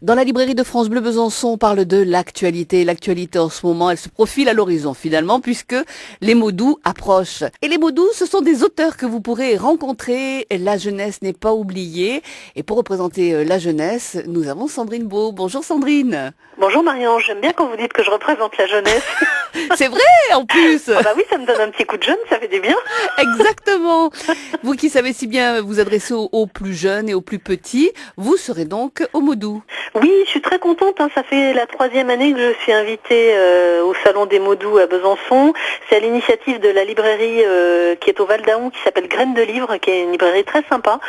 Dans la librairie de France Bleu Besançon, on parle de l'actualité. L'actualité en ce moment, elle se profile à l'horizon finalement, puisque les mots doux approchent. Et les mots doux, ce sont des auteurs que vous pourrez rencontrer. La jeunesse n'est pas oubliée. Et pour représenter la jeunesse, nous avons Sandrine Beau. Bonjour Sandrine. Bonjour Marion, j'aime bien quand vous dites que je représente la jeunesse. C'est vrai en plus. Ah bah oui, ça me donne un petit coup de jeune, ça fait du bien. Exactement. Vous qui savez si bien vous adresser aux plus jeunes et aux plus petits, vous serez donc au mots doux. Oui, je suis très contente, ça fait la 3e année que je suis invitée au Salon des mots doux à Besançon. C'est à l'initiative de la librairie qui est au Val d'Aon, qui s'appelle Graines de Livres, qui est une librairie très sympa.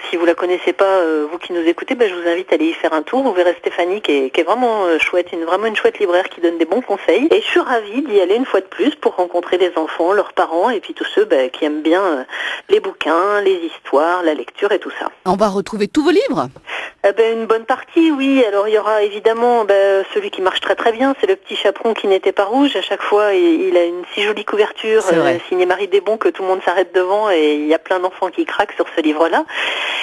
Si vous la connaissez pas, vous qui nous écoutez, je vous invite à aller y faire un tour. Vous verrez Stéphanie qui est vraiment chouette, vraiment une chouette libraire qui donne des bons conseils. Et je suis ravie d'y aller une fois de plus pour rencontrer les enfants, leurs parents et puis tous ceux qui aiment bien les bouquins, les histoires, la lecture et tout ça. On va retrouver tous vos livres. Une bonne partie, oui. Alors il y aura évidemment celui qui marche très très bien, c'est Le Petit Chaperon qui n'était pas rouge. À chaque fois, il a une si jolie couverture, signé Marie Desbons, que tout le monde s'arrête devant et il y a plein d'enfants qui craquent sur ce livre-là.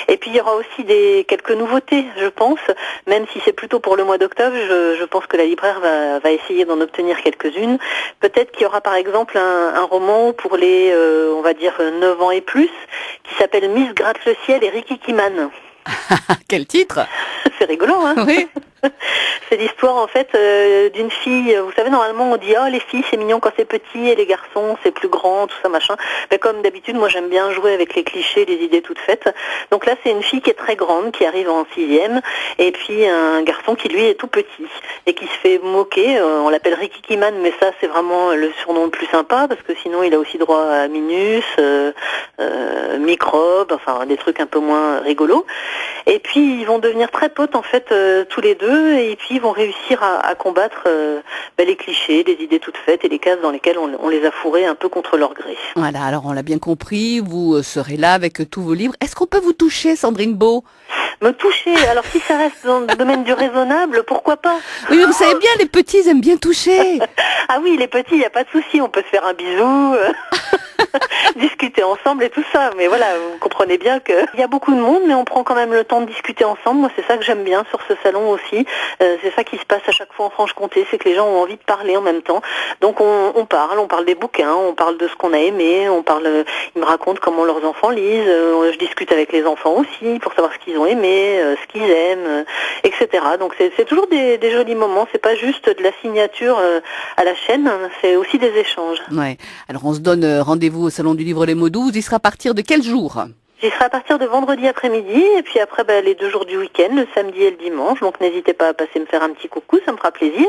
Et puis il y aura aussi quelques nouveautés, je pense, même si c'est plutôt pour le mois d'octobre. Je pense que la libraire va essayer d'en obtenir quelques-unes. Peut-être qu'il y aura par exemple un roman pour les, on va dire, 9 ans et plus, qui s'appelle Miss Gratte le ciel et Ricky Kiman. Quel titre? C'est rigolo, hein? Oui. C'est l'histoire en fait d'une fille. Vous savez, normalement on dit les filles c'est mignon quand c'est petit et les garçons c'est plus grand, tout ça machin. Mais comme d'habitude, moi j'aime bien jouer avec les clichés, les idées toutes faites. Donc là c'est une fille qui est très grande, qui arrive en 6e, et puis un garçon qui lui est tout petit et qui se fait moquer. On l'appelle Ricky Kiman, mais ça c'est vraiment le surnom le plus sympa parce que sinon il a aussi droit à Minus, Microbe, enfin des trucs un peu moins rigolos. Et puis ils vont devenir très potes en fait tous les deux. Et puis ils vont réussir à combattre les clichés, les idées toutes faites et les cases dans lesquelles on les a fourrés un peu contre leur gré. Voilà, alors on l'a bien compris, vous serez là avec tous vos livres. Est-ce qu'on peut vous toucher, Sandrine Beau? Me toucher, alors si ça reste dans le domaine du raisonnable, pourquoi pas? Oui, mais vous savez bien, les petits aiment bien toucher. Ah oui, les petits, il n'y a pas de souci, on peut se faire un bisou, discuter ensemble et tout ça. Mais voilà, vous comprenez bien qu'il y a beaucoup de monde, mais on prend quand même le temps de discuter ensemble. Moi, c'est ça que j'aime bien sur ce salon aussi. C'est ça qui se passe à chaque fois en Franche-Comté, c'est que les gens ont envie de parler en même temps. Donc on parle des bouquins, on parle de ce qu'on a aimé, ils me racontent comment leurs enfants lisent, je discute avec les enfants aussi pour savoir ce qu'ils ont aimé, ce qu'ils aiment, etc. Donc c'est toujours des jolis moments, c'est pas juste de la signature à la chaîne, c'est aussi des échanges. Ouais. Alors on se donne rendez-vous au Salon du Livre Les Mots Doux. Vous y serez à partir de quel jour? J'y serai à partir de vendredi après-midi et puis après les 2 jours du week-end, le samedi et le dimanche. Donc n'hésitez pas à passer me faire un petit coucou, ça me fera plaisir.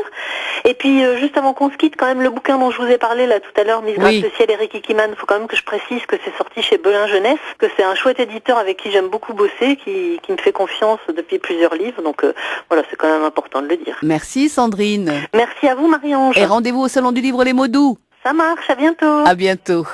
Et puis juste avant qu'on se quitte, quand même le bouquin dont je vous ai parlé là tout à l'heure, Miss Gratte le ciel et Ricky Kiman, il faut quand même que je précise que c'est sorti chez Belin Jeunesse, que c'est un chouette éditeur avec qui j'aime beaucoup bosser, qui me fait confiance depuis plusieurs livres. Donc voilà, c'est quand même important de le dire. Merci Sandrine. Merci à vous Marie-Ange. Et rendez-vous au Salon du Livre Les Mots Doux. Ça marche, à bientôt. À bientôt.